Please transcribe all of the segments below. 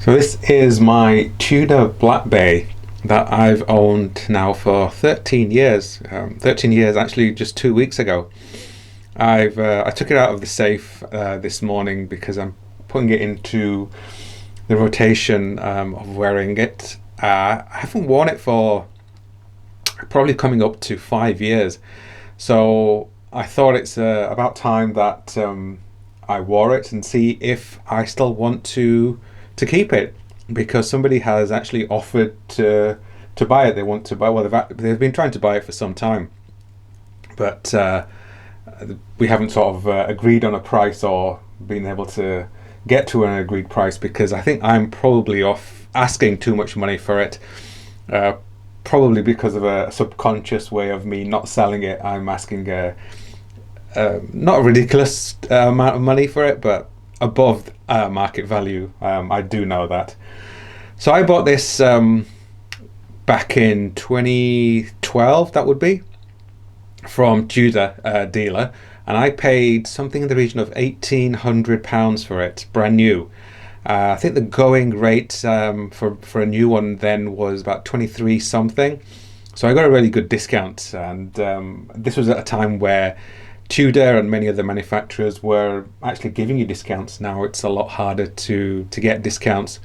So this is my Tudor Black Bay that I've owned now for 13 years. 13 years, actually, just 2 weeks ago. I took it out of the safe this morning because I'm putting it into the rotation of wearing it. I haven't worn it for probably coming up to 5 years, so I thought it's about time that I wore it and see if I still want to keep it, because somebody has actually offered to buy it. They want to buy. Well, they've been trying to buy it for some time, but we haven't sort of agreed on a price or been able to get to an agreed price, because I think I'm probably off asking too much money for it. Probably because of a subconscious way of me not selling it. I'm asking not a ridiculous amount of money for it, but above market value. I do know that. So I bought this back in 2012, that would be, from Tudor dealer, and I paid something in the region of £1,800 for it, brand new. I think the going rate for a new one then was about 23 something, so I got a really good discount. And this was at a time where Tudor and many other manufacturers were actually giving you discounts. Now it's a lot harder to get discounts.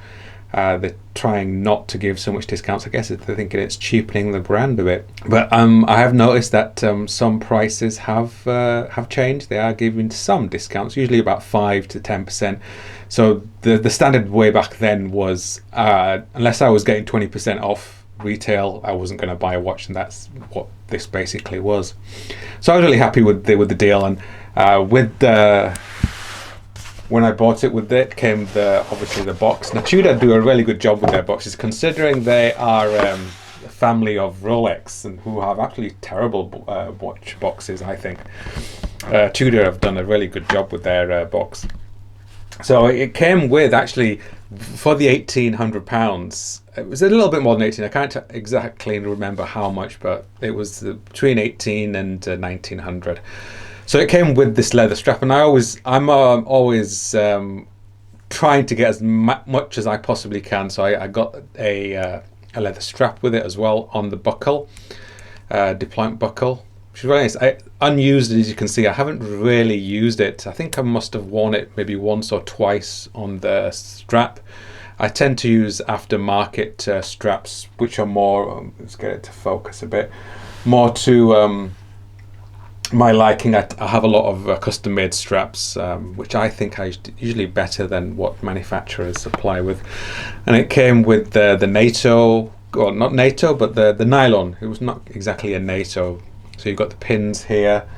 They're trying not to give so much discounts. I guess they're thinking it's cheapening the brand a bit. But I have noticed that some prices have changed. They are giving some discounts, usually about 5 to 10%. So the standard way back then was unless I was getting 20% off retail, I wasn't going to buy a watch, and that's what this basically was. So I was really happy with the deal, and when I bought it, with it came obviously the box. Now Tudor do a really good job with their boxes, considering they are a family of Rolex and who have actually terrible watch boxes. I think Tudor have done a really good job with their box. So it came with, actually, for the £1,800, it was a little bit more than 18. I can't exactly remember how much, but it was between 18 and 1900. So it came with this leather strap, and I'm always trying to get as much as I possibly can. So I got a leather strap with it as well on the buckle, deployment buckle, which is really nice. Unused, as you can see. I haven't really used it. I think I must have worn it maybe once or twice on the strap. I tend to use aftermarket straps, which are more, let's get it to focus a bit, more to my liking. I have a lot of custom made straps, which I think are usually better than what manufacturers supply with. And it came with the NATO, or not NATO, but the nylon. It was not exactly a NATO. So you've got the pins here.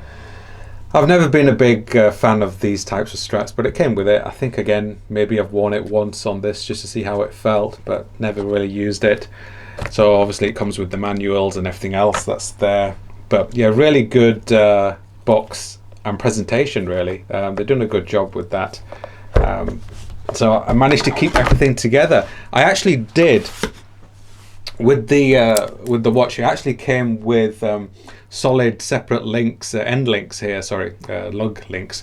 I've never been a big fan of these types of straps, but it came with it. I think, again, maybe I've worn it once on this just to see how it felt, but never really used it. So obviously it comes with the manuals and everything else that's there. But yeah, really good box and presentation, really. They're doing a good job with that. So I managed to keep everything together. I actually did, with the watch, it actually came with solid separate links, end links here, lug links.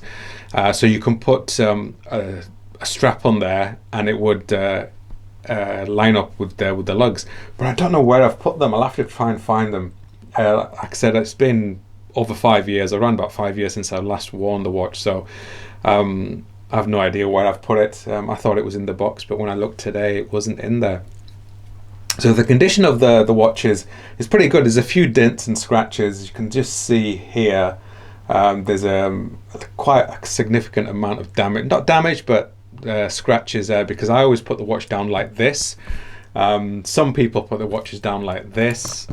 So you can put a strap on there and it would line up with the lugs. But I don't know where I've put them. I'll have to try and find them. Like I said, it's been over 5 years, around about 5 years since I last worn the watch. So I have no idea where I've put it. I thought it was in the box, but when I looked today, it wasn't in there. So the condition of the watch is pretty good. There's a few dents and scratches. You can just see here. There's quite a significant amount of damage. Not damage, but scratches there, because I always put the watch down like this. Some people put the watches down like this.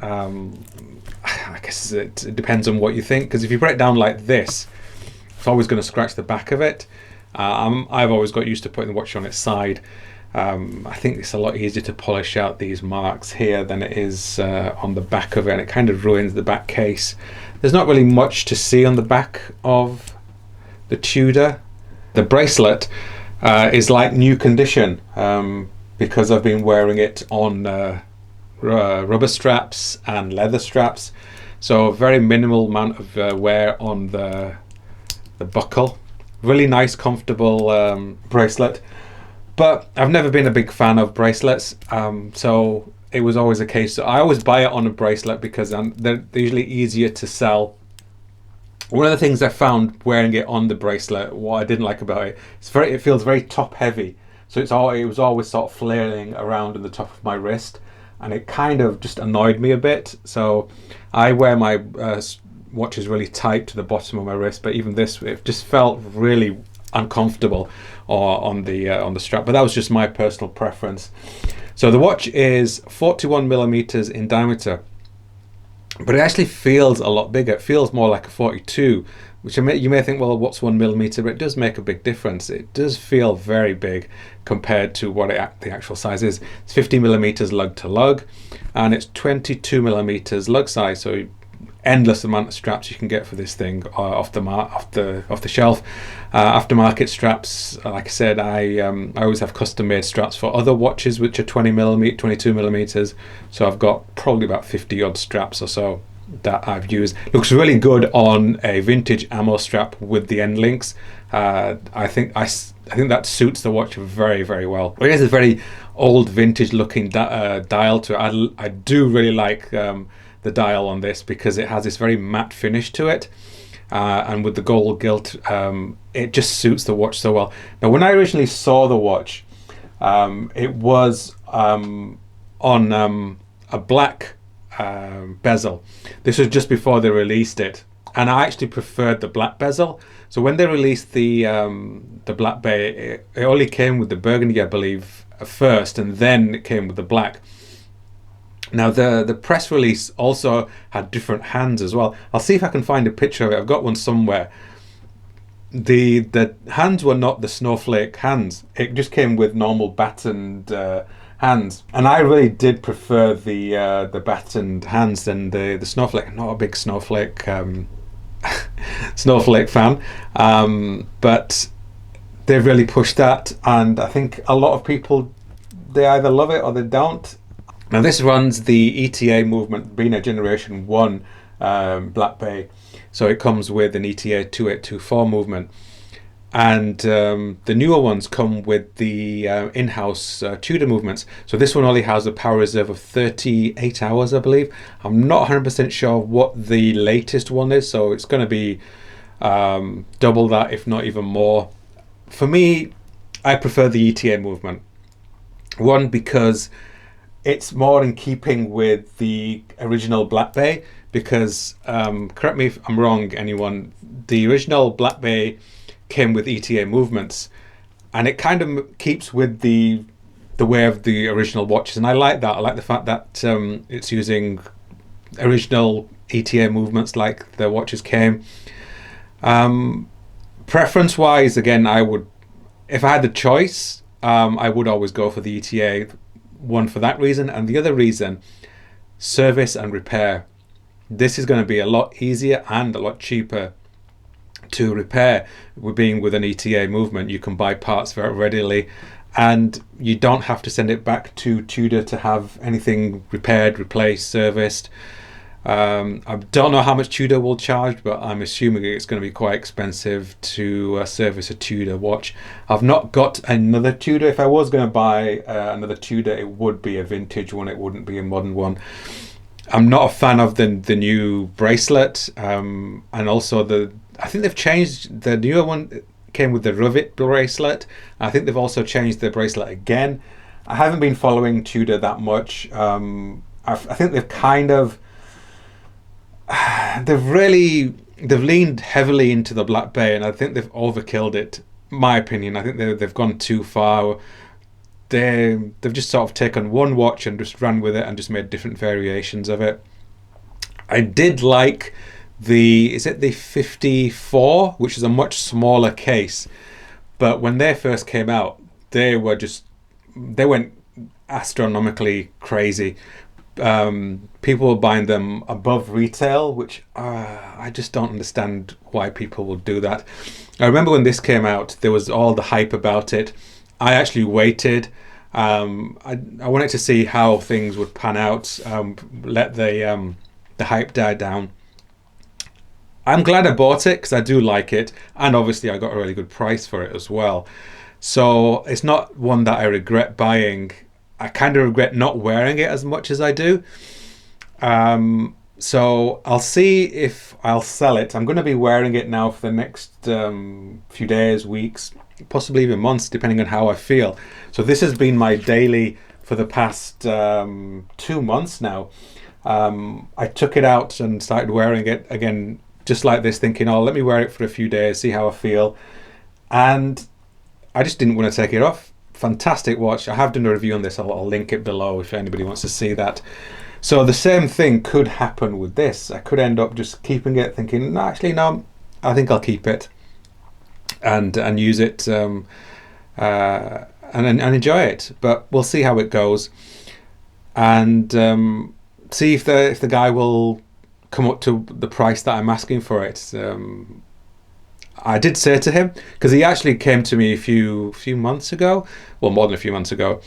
I guess it depends on what you think, because if you put it down like this, it's always going to scratch the back of it. I've always got used to putting the watch on its side. I think it's a lot easier to polish out these marks here than it is on the back of it, and it kind of ruins the back case. There's not really much to see on the back of the Tudor. The bracelet is like new condition, because I've been wearing it on rubber straps and leather straps, so a very minimal amount of wear on the buckle. Really nice, comfortable bracelet. But I've never been a big fan of bracelets, so it was always a case. So I always buy it on a bracelet because they're usually easier to sell. One of the things I found wearing it on the bracelet, what I didn't like about it, it feels very top heavy. So it was always sort of flailing around in the top of my wrist, and it kind of just annoyed me a bit. So I wear my watches really tight to the bottom of my wrist, but even this, it just felt really uncomfortable on the strap. But that was just my personal preference. So the watch is 41 millimeters in diameter, but it actually feels a lot bigger. It feels more like a 42, which you may think, well, what's 1 millimeter? But it does make a big difference. It does feel very big compared to what the actual size is. It's 50 millimeters lug to lug, and it's 22 millimeters lug size. So endless amount of straps you can get for this thing off the shelf. Aftermarket straps, like I said, I always have custom made straps for other watches which are 22 millimeters. So I've got probably about 50 odd straps or so that I've used. Looks really good on a vintage ammo strap with the end links. I think that suits the watch very, very well. It is a very old vintage looking dial to it. I do really like the dial on this because it has this very matte finish to it, and with the gold gilt, it just suits the watch so well. Now, when I originally saw the watch, it was on a black bezel. This was just before they released it, and I actually preferred the black bezel. So when they released the black bay, it only came with the burgundy, I believe, first, and then it came with the black. Now the press release also had different hands as well. I'll see if I can find a picture of it. I've got one somewhere. The hands were not the snowflake hands. It just came with normal battened hands, and I really did prefer the battened hands than the snowflake. I'm not a big snowflake snowflake fan, but they've really pushed that, and I think a lot of people, they either love it or they don't. Now this runs the ETA movement, being a Generation 1 Black Bay, so it comes with an ETA 2824 movement, and the newer ones come with the in-house Tudor movements. So this one only has a power reserve of 38 hours, I believe. I'm not 100% sure what the latest one is, so it's going to be double that, if not even more. For me, I prefer the ETA movement. One, because it's more in keeping with the original Black Bay, because, correct me if I'm wrong, anyone, the original Black Bay came with ETA movements, and it kind of keeps with the way of the original watches, and I like that. I like the fact that it's using original ETA movements like the watches came. Preference wise, again, I would, if I had the choice, I would always go for the ETA one for that reason, and the other reason, service and repair. This is going to be a lot easier and a lot cheaper to repair. Being with an ETA movement, you can buy parts very readily, and you don't have to send it back to Tudor to have anything repaired, replaced, serviced. I don't know how much Tudor will charge, but I'm assuming it's going to be quite expensive to service a Tudor watch. I've not got another Tudor. If I was going to buy another Tudor, it would be a vintage one. It wouldn't be a modern one. I'm not a fan of the new bracelet, and also I think they've changed. The newer one came with the rivet bracelet. I think they've also changed the bracelet again. I haven't been following Tudor that much. I think they've kind of they've leaned heavily into the Black Bay, and I think they've overkilled it. My opinion, I think they've gone too far. They've just sort of taken one watch and just ran with it and just made different variations of it. I did like the 54, which is a much smaller case, but when they first came out, they went astronomically crazy. People were buying them above retail, which I just don't understand why people would do that. I remember when this came out, there was all the hype about it. I actually waited. I wanted to see how things would pan out, let the hype die down. I'm glad I bought it because I do like it, and obviously I got a really good price for it as well. So it's not one that I regret buying. I kind of regret not wearing it as much as I do. So I'll see if I'll sell it. I'm going to be wearing it now for the next few days, weeks, possibly even months, depending on how I feel. So this has been my daily for the past 2 months now. I took it out and started wearing it again, just like this, thinking, oh, let me wear it for a few days, see how I feel. And I just didn't want to take it off. Fantastic watch. I have done a review on this. I'll link it below if anybody wants to see that. So the same thing could happen with this. I could end up just keeping it, thinking, no, actually, no, I think I'll keep it and use it and enjoy it. But we'll see how it goes, and see if the guy will come up to the price that I'm asking for it. I did say to him, because he actually came to me a few months ago, well, more than a few months ago,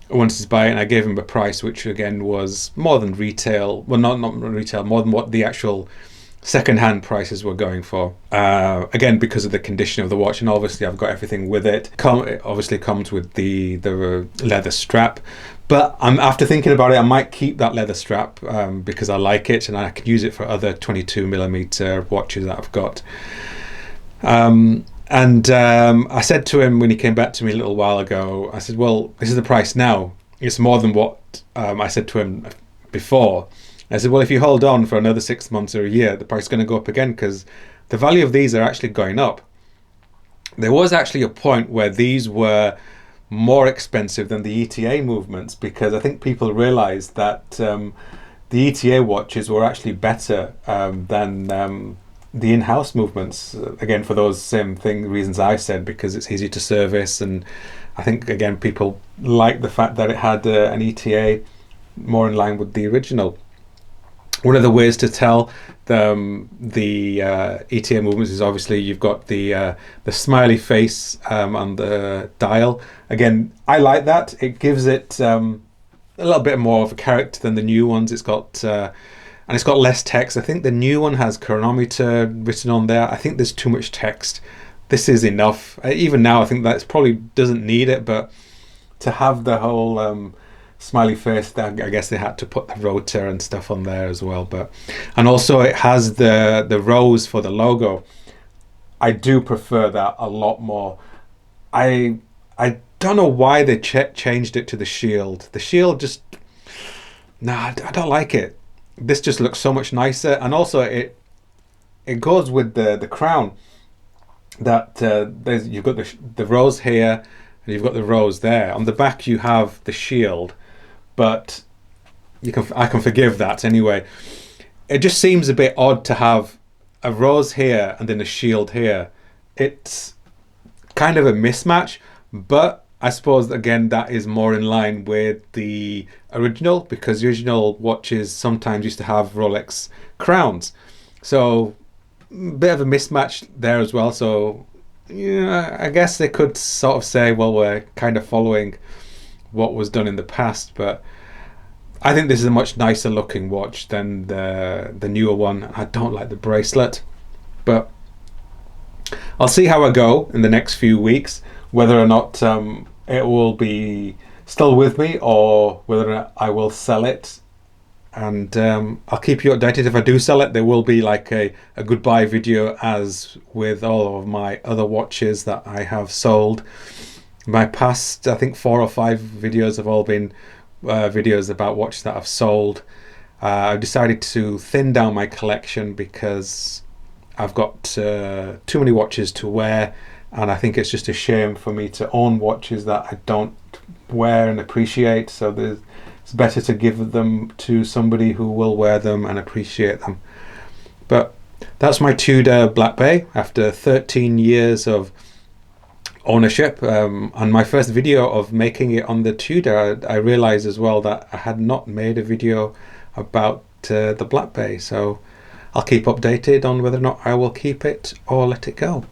wanted to buy it, and I gave him a price which again was more than retail, well, not retail, more than what the actual second-hand prices were going for. Again, because of the condition of the watch, and obviously I've got everything with it. It obviously comes with the leather strap, but after thinking about it, I might keep that leather strap because I like it, and I can use it for other 22mm watches that I've got. I said to him when he came back to me a little while ago, I said, well, this is the price now. It's more than what I said to him before. I said, well, if you hold on for another 6 months or a year, the price is going to go up again, because the value of these are actually going up. There was actually a point where these were more expensive than the ETA movements, because I think people realized that the ETA watches were actually better than the in-house movements, again, for those same reasons I said, because it's easy to service, and I think, again, people like the fact that it had an ETA more in line with the original. One of the ways to tell the ETA movements is obviously you've got the smiley face on the dial. Again, I like that. It gives it a little bit more of a character than the new ones. It's got and it's got less text. I think the new one has chronometer written on there. I think there's too much text. This is enough. Even now, I think that probably doesn't need it, but to have the whole smiley face, I guess they had to put the rotor and stuff on there as well. And also it has the rose for the logo. I do prefer that a lot more. I don't know why they changed it to the shield. The shield just, I don't like it. This just looks so much nicer, and also it goes with the crown. That you've got the rose here, and you've got the rose there. On the back you have the shield, but I can forgive that anyway. It just seems a bit odd to have a rose here and then a shield here. It's kind of a mismatch, but I suppose, again, that is more in line with the original, because the original watches sometimes used to have Rolex crowns. So a bit of a mismatch there as well. So yeah, I guess they could sort of say, well, we're kind of following what was done in the past. But I think this is a much nicer looking watch than the newer one. I don't like the bracelet, but I'll see how I go in the next few weeks, whether or not it will be still with me, or whether or not I will sell it. And I'll keep you updated. If I do sell it, there will be like a goodbye video, as with all of my other watches that I have sold. My past, I think 4 or 5 videos have all been videos about watches that I've sold. I've decided to thin down my collection because I've got too many watches to wear, and I think it's just a shame for me to own watches that I don't wear and appreciate. So it's better to give them to somebody who will wear them and appreciate them. But that's my Tudor Black Bay after 13 years of ownership. On my first video of making it on the Tudor, I realized as well that I had not made a video about the Black Bay. So I'll keep updated on whether or not I will keep it or let it go.